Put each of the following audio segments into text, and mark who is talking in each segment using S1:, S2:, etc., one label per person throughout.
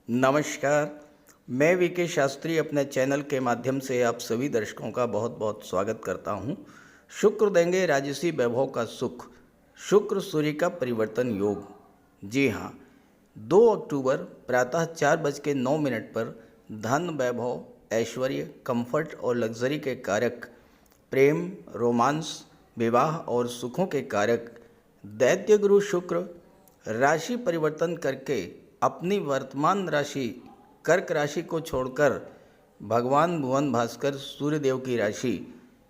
S1: नमस्कार। मैं वीके शास्त्री अपने चैनल के माध्यम से आप सभी दर्शकों का बहुत बहुत स्वागत करता हूं। शुक्र देंगे राजसी वैभव का सुख, शुक्र सूर्य का परिवर्तन योग। जी हाँ, 2 अक्टूबर प्रातः 4:09 पर धन, वैभव, ऐश्वर्य, कंफर्ट और लग्जरी के कारक, प्रेम, रोमांस, विवाह और सुखों के कारक दैत्य गुरु शुक्र राशि परिवर्तन करके अपनी वर्तमान राशि कर्क राशि को छोड़कर भगवान भुवन भास्कर सूर्यदेव की राशि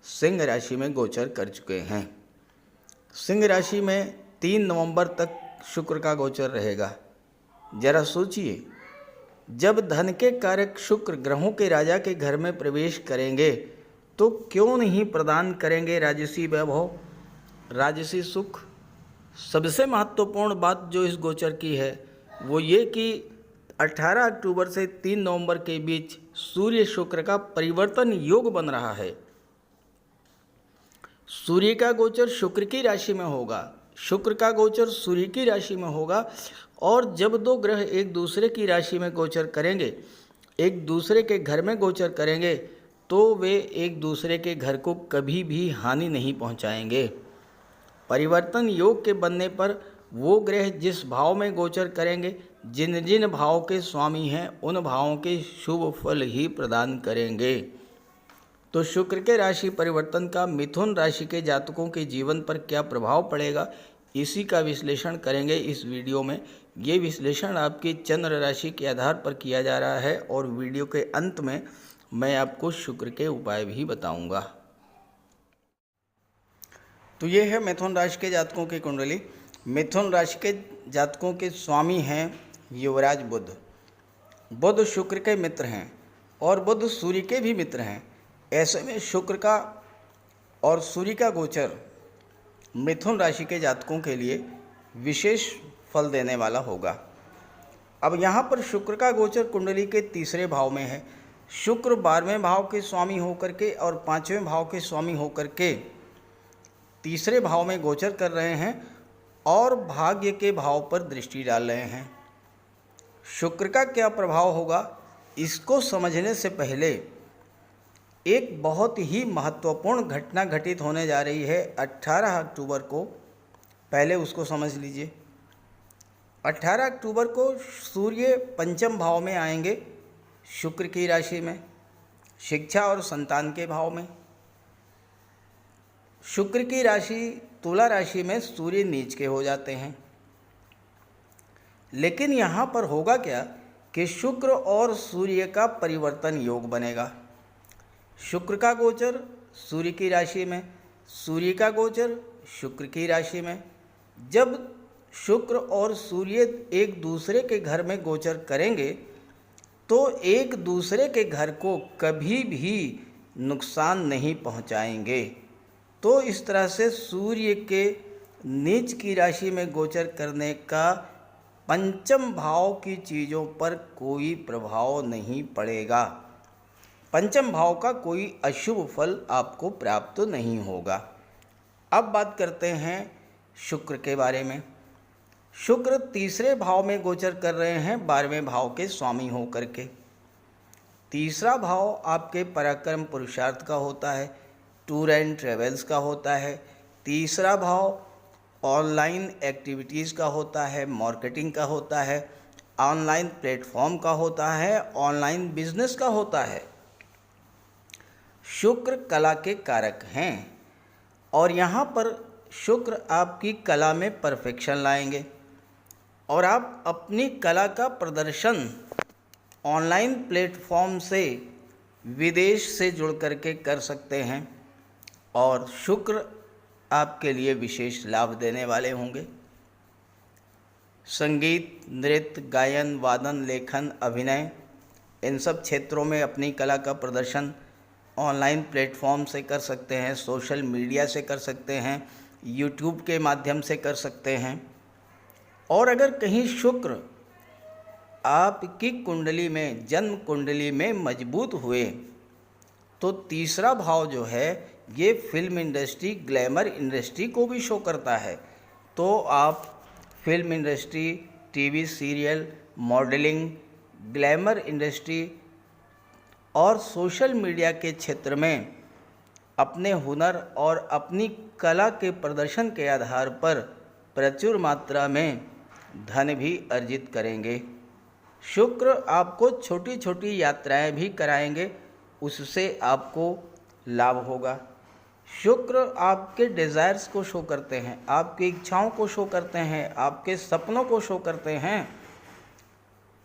S1: सिंह राशि में गोचर कर चुके हैं। सिंह राशि में 3 नवंबर तक शुक्र का गोचर रहेगा। जरा सोचिए, जब धन के कारक शुक्र ग्रहों के राजा के घर में प्रवेश करेंगे तो क्यों नहीं प्रदान करेंगे राजसी वैभव, राजसी सुख। सबसे महत्वपूर्ण बात जो इस गोचर की है वो ये कि 18 अक्टूबर से 3 नवंबर के बीच सूर्य शुक्र का परिवर्तन योग बन रहा है। सूर्य का गोचर शुक्र की राशि में होगा, शुक्र का गोचर सूर्य की राशि में होगा। और जब दो ग्रह एक दूसरे की राशि में गोचर करेंगे, एक दूसरे के घर में गोचर करेंगे, तो वे एक दूसरे के घर को कभी भी हानि नहीं पहुंचाएंगे। परिवर्तन योग के बनने पर वो ग्रह जिस भाव में गोचर करेंगे, जिन जिन भाव के स्वामी हैं, उन भावों के शुभ फल ही प्रदान करेंगे। तो शुक्र के राशि परिवर्तन का मिथुन राशि के जातकों के जीवन पर क्या प्रभाव पड़ेगा, इसी का विश्लेषण करेंगे इस वीडियो में। ये विश्लेषण आपकी चंद्र राशि के आधार पर किया जा रहा है और वीडियो के अंत में मैं आपको शुक्र के उपाय भी बताऊंगा। तो ये है मिथुन राशि के जातकों की कुंडली। मिथुन राशि के जातकों के स्वामी हैं युवराज बुध। बुध शुक्र के मित्र हैं और बुध सूर्य के भी मित्र हैं। ऐसे में शुक्र का और सूर्य का गोचर मिथुन राशि के जातकों के लिए विशेष फल देने वाला होगा। अब यहाँ पर शुक्र का गोचर कुंडली के तीसरे भाव में है। शुक्र 12वें भाव के स्वामी होकर के और 5वें भाव के स्वामी होकर के तीसरे भाव में गोचर कर रहे हैं और भाग्य के भाव पर दृष्टि डाल रहे हैं। शुक्र का क्या प्रभाव होगा, इसको समझने से पहले एक बहुत ही महत्वपूर्ण घटना घटित होने जा रही है 18 अक्टूबर को। पहले उसको समझ लीजिए। 18 अक्टूबर को सूर्य पंचम भाव में आएंगे, शुक्र की राशि में, शिक्षा और संतान के भाव में। शुक्र की राशि तुला राशि में सूर्य नीच के हो जाते हैं। लेकिन यहाँ पर होगा क्या कि शुक्र और सूर्य का परिवर्तन योग बनेगा। शुक्र का गोचर सूर्य की राशि में, सूर्य का गोचर शुक्र की राशि में। जब शुक्र और सूर्य एक दूसरे के घर में गोचर करेंगे तो एक दूसरे के घर को कभी भी नुकसान नहीं पहुँचाएंगे। तो इस तरह से सूर्य के नीच की राशि में गोचर करने का पंचम भाव की चीज़ों पर कोई प्रभाव नहीं पड़ेगा। पंचम भाव का कोई अशुभ फल आपको प्राप्त नहीं होगा। अब बात करते हैं शुक्र के बारे में। शुक्र तीसरे भाव में गोचर कर रहे हैं 12वें भाव के स्वामी होकर के। तीसरा भाव आपके पराक्रम पुरुषार्थ का होता है, टूर एंड ट्रेवल्स का होता है। तीसरा भाव ऑनलाइन एक्टिविटीज़ का होता है, मार्केटिंग का होता है, ऑनलाइन प्लेटफॉर्म का होता है, ऑनलाइन बिजनेस का होता है। शुक्र कला के कारक हैं और यहाँ पर शुक्र आपकी कला में परफेक्शन लाएंगे और आप अपनी कला का प्रदर्शन ऑनलाइन प्लेटफॉर्म से विदेश से जुड़ करके कर सकते हैं और शुक्र आपके लिए विशेष लाभ देने वाले होंगे। संगीत, नृत्य, गायन, वादन, लेखन, अभिनय, इन सब क्षेत्रों में अपनी कला का प्रदर्शन ऑनलाइन प्लेटफॉर्म से कर सकते हैं, सोशल मीडिया से कर सकते हैं, यूट्यूब के माध्यम से कर सकते हैं। और अगर कहीं शुक्र आपकी कुंडली में, जन्म कुंडली में मजबूत हुए तो तीसरा भाव जो है ये फिल्म इंडस्ट्री, ग्लैमर इंडस्ट्री को भी शो करता है। तो आप film industry, TV serial, modelling, glamour industry और सोशल मीडिया के क्षेत्र में अपने हुनर और अपनी कला के प्रदर्शन के आधार पर प्रचुर मात्रा में धन भी अर्जित करेंगे। शुक्र आपको छोटी छोटी यात्राएं भी कराएंगे, उससे आपको लाभ होगा। शुक्र आपके डिज़ायर्स को शो करते हैं, आपकी इच्छाओं को शो करते हैं, आपके सपनों को शो करते हैं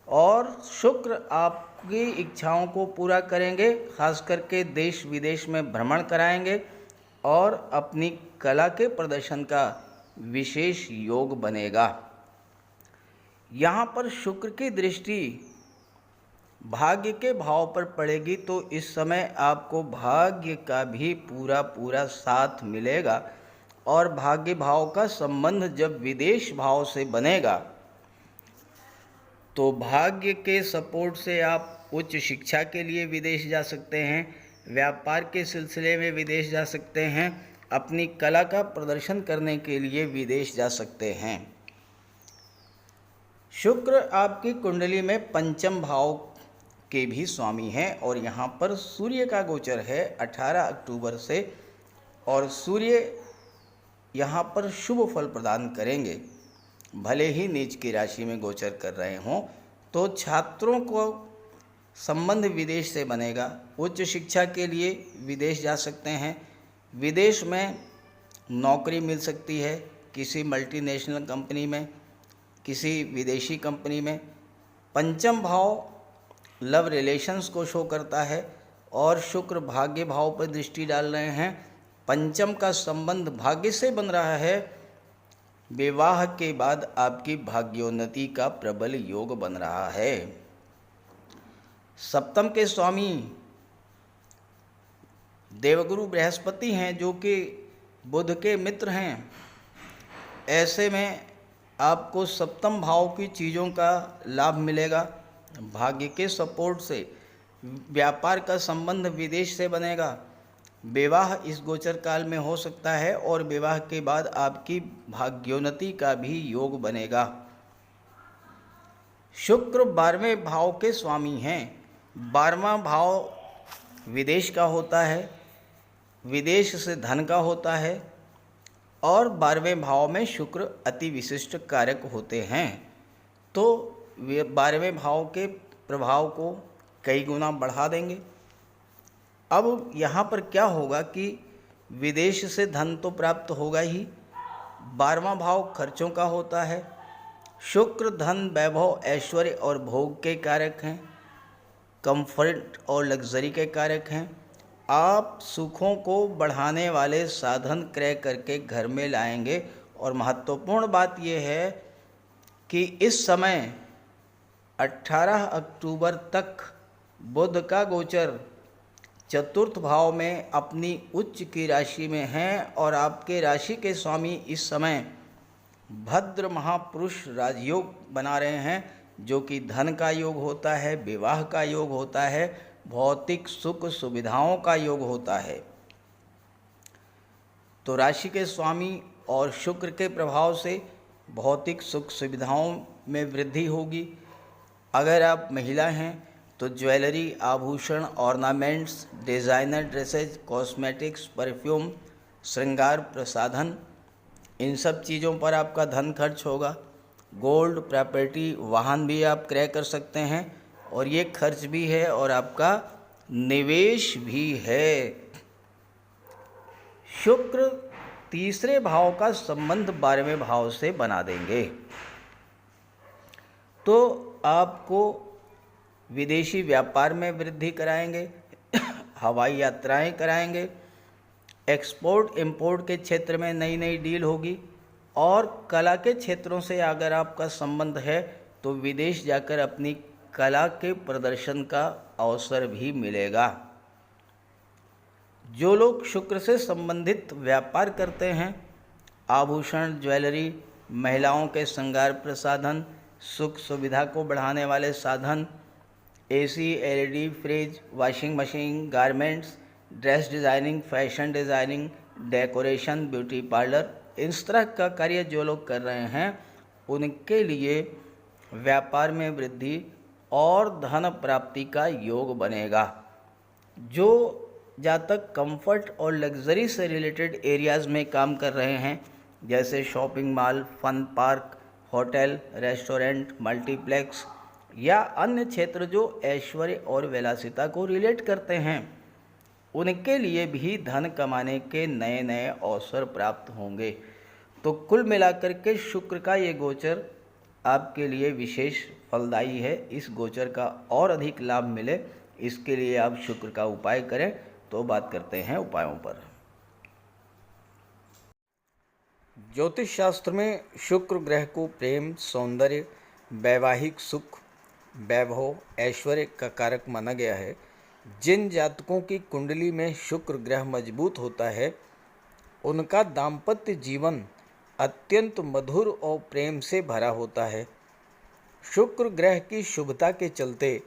S1: और शुक्र आपकी इच्छाओं को पूरा करेंगे। खास करके देश विदेश में भ्रमण कराएंगे और अपनी कला के प्रदर्शन का विशेष योग बनेगा। यहाँ पर शुक्र की दृष्टि भाग्य के भाव पर पड़ेगी, तो इस समय आपको भाग्य का भी पूरा साथ मिलेगा। और भाग्य भाव का संबंध जब विदेश भाव से बनेगा तो भाग्य के सपोर्ट से आप उच्च शिक्षा के लिए विदेश जा सकते हैं, व्यापार के सिलसिले में विदेश जा सकते हैं, अपनी कला का प्रदर्शन करने के लिए विदेश जा सकते हैं। शुक्र आपकी कुंडली में पंचम भाव के भी स्वामी हैं और यहाँ पर सूर्य का गोचर है 18 अक्टूबर से, और सूर्य यहाँ पर शुभ फल प्रदान करेंगे। भले ही नीच की राशि में गोचर कर रहे हों, तो छात्रों को संबंध विदेश से बनेगा। उच्च शिक्षा के लिए विदेश जा सकते हैं, विदेश में नौकरी मिल सकती है, किसी मल्टीनेशनल कंपनी में, किसी विदेशी कंपनी में। पंचम भाव लव रिलेशंस को शो करता है और शुक्र भाग्य भाव पर दृष्टि डाल रहे हैं। पंचम का संबंध भाग्य से बन रहा है। विवाह के बाद आपकी भाग्योन्नति का प्रबल योग बन रहा है। सप्तम के स्वामी देवगुरु बृहस्पति हैं, जो कि बुध के मित्र हैं। ऐसे में आपको सप्तम भाव की चीज़ों का लाभ मिलेगा। भाग्य के सपोर्ट से व्यापार का संबंध विदेश से बनेगा। विवाह इस गोचर काल में हो सकता है और विवाह के बाद आपकी भाग्योन्नति का भी योग बनेगा। शुक्र 12वें भाव के स्वामी हैं। 12वां भाव विदेश का होता है, विदेश से धन का होता है और 12वें भाव में शुक्र अति विशिष्ट कारक होते हैं, तो वे 12वें भाव के प्रभाव को कई गुना बढ़ा देंगे। अब यहाँ पर क्या होगा कि विदेश से धन तो प्राप्त होगा ही, 12वां भाव खर्चों का होता है। शुक्र धन, वैभव, ऐश्वर्य और भोग के कारक हैं, कंफर्ट और लग्जरी के कारक हैं। आप सुखों को बढ़ाने वाले साधन क्रय करके घर में लाएंगे। और महत्वपूर्ण बात यह है कि इस समय 18 अक्टूबर तक बुध का गोचर चतुर्थ भाव में अपनी उच्च की राशि में है और आपके राशि के स्वामी इस समय भद्र महापुरुष राजयोग बना रहे हैं, जो कि धन का योग होता है, विवाह का योग होता है, भौतिक सुख सुविधाओं का योग होता है। तो राशि के स्वामी और शुक्र के प्रभाव से भौतिक सुख सुविधाओं में वृद्धि होगी। अगर आप महिला हैं तो ज्वेलरी, आभूषण, ornaments, designer dresses, cosmetics, perfume, श्रृंगार प्रसाधन, इन सब चीज़ों पर आपका धन खर्च होगा। गोल्ड, प्रॉपर्टी, वाहन भी आप क्रय कर सकते हैं और ये खर्च भी है और आपका निवेश भी है। शुक्र तीसरे भाव का संबंध 12वें भाव से बना देंगे, तो आपको विदेशी व्यापार में वृद्धि कराएंगे, हवाई यात्राएं कराएंगे, एक्सपोर्ट इंपोर्ट के क्षेत्र में नई नई डील होगी और कला के क्षेत्रों से अगर आपका संबंध है तो विदेश जाकर अपनी कला के प्रदर्शन का अवसर भी मिलेगा। जो लोग शुक्र से संबंधित व्यापार करते हैं, आभूषण, ज्वेलरी, महिलाओं के श्रृंगार प्रसाधन, सुख सुविधा को बढ़ाने वाले साधन, AC, LED, fridge, washing machine, garments, dress designing, fashion designing, decoration, beauty parlour, इस तरह का कार्य जो लोग कर रहे हैं उनके लिए व्यापार में वृद्धि और धन प्राप्ति का योग बनेगा। जो जातक कंफर्ट और लग्जरी से रिलेटेड एरियाज़ में काम कर रहे हैं, जैसे shopping mall, fun park, hotel, restaurant, multiplex या अन्य क्षेत्र जो ऐश्वर्य और विलासिता को रिलेट करते हैं, उनके लिए भी धन कमाने के नए नए अवसर प्राप्त होंगे। तो कुल मिलाकर के शुक्र का ये गोचर आपके लिए विशेष फलदायी है। इस गोचर का और अधिक लाभ मिले, इसके लिए आप शुक्र का उपाय करें। तो बात करते हैं उपायों पर। ज्योतिष शास्त्र में शुक्र ग्रह को प्रेम, सौंदर्य, वैवाहिक सुख, वैभव, ऐश्वर्य का कारक माना गया है। जिन जातकों की कुंडली में शुक्र ग्रह मजबूत होता है, उनका दाम्पत्य जीवन अत्यंत मधुर और प्रेम से भरा होता है। शुक्र ग्रह की शुभता के चलते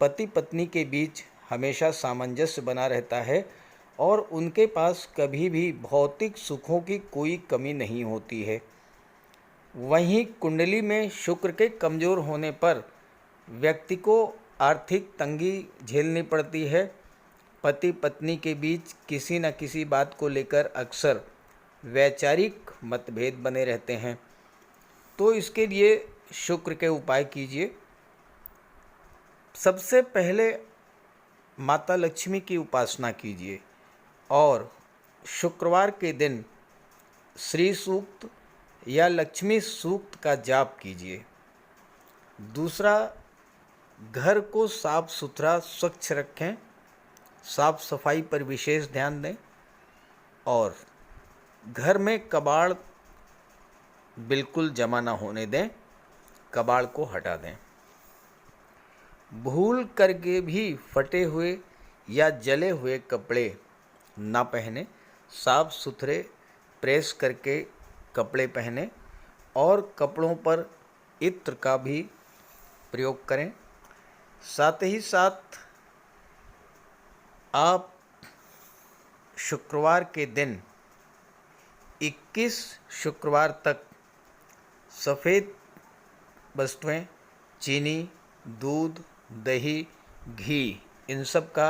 S1: पति पत्नी के बीच हमेशा सामंजस्य बना रहता है और उनके पास कभी भी भौतिक सुखों की कोई कमी नहीं होती है। वहीं कुंडली में शुक्र के कमज़ोर होने पर व्यक्ति को आर्थिक तंगी झेलनी पड़ती है। पति पत्नी के बीच किसी न किसी बात को लेकर अक्सर वैचारिक मतभेद बने रहते हैं। तो इसके लिए शुक्र के उपाय कीजिए। सबसे पहले माता लक्ष्मी की उपासना कीजिए और शुक्रवार के दिन श्री सूक्त या लक्ष्मी सूक्त का जाप कीजिए। दूसरा, घर को साफ सुथरा स्वच्छ रखें, साफ सफाई पर विशेष ध्यान दें और घर में कबाड़ बिल्कुल जमा ना होने दें, कबाड़ को हटा दें। भूल करके भी फटे हुए या जले हुए कपड़े ना पहने, साफ सुथरे प्रेस करके कपड़े पहने और कपड़ों पर इत्र का भी प्रयोग करें। साथ ही साथ आप शुक्रवार के दिन 21 शुक्रवार तक सफ़ेद वस्तुएं, चीनी, दूध, दही, घी, इन सब का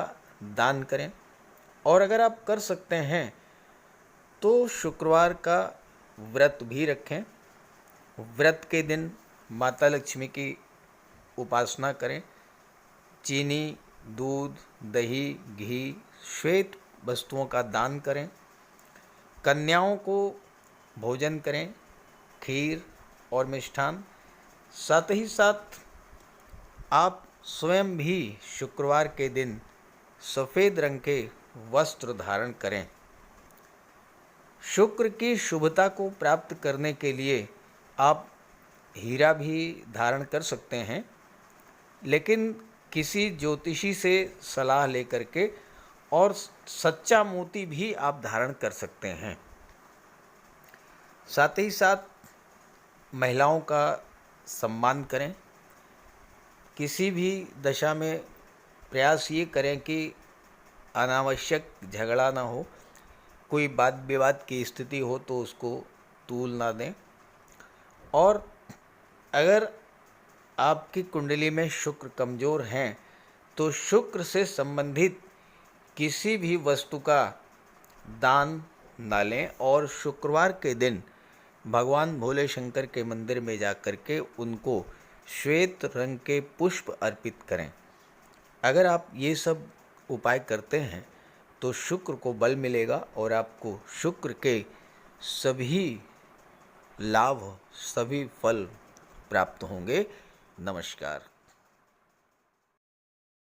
S1: दान करें। और अगर आप कर सकते हैं तो शुक्रवार का व्रत भी रखें। व्रत के दिन माता लक्ष्मी की उपासना करें। चीनी, दूध, दही, घी, श्वेत वस्तुओं का दान करें। कन्याओं को भोजन करें, खीर और मिष्ठान। साथ ही साथ आप स्वयं भी शुक्रवार के दिन सफ़ेद रंग के वस्त्र धारण करें। शुक्र की शुभता को प्राप्त करने के लिए आप हीरा भी धारण कर सकते हैं, लेकिन किसी ज्योतिषी से सलाह लेकर के, और सच्चा मोती भी आप धारण कर सकते हैं। साथ ही साथ महिलाओं का सम्मान करें। किसी भी दशा में प्रयास ये करें कि अनावश्यक झगड़ा ना हो, कोई वाद विवाद की स्थिति हो तो उसको तूल ना दें। और अगर आपकी कुंडली में शुक्र कमज़ोर हैं तो शुक्र से संबंधित किसी भी वस्तु का दान ना लें और शुक्रवार के दिन भगवान भोले शंकर के मंदिर में जाकर के उनको श्वेत रंग के पुष्प अर्पित करें। अगर आप ये सब उपाय करते हैं तो शुक्र को बल मिलेगा और आपको शुक्र के सभी लाभ, सभी फल प्राप्त होंगे। नमस्कार।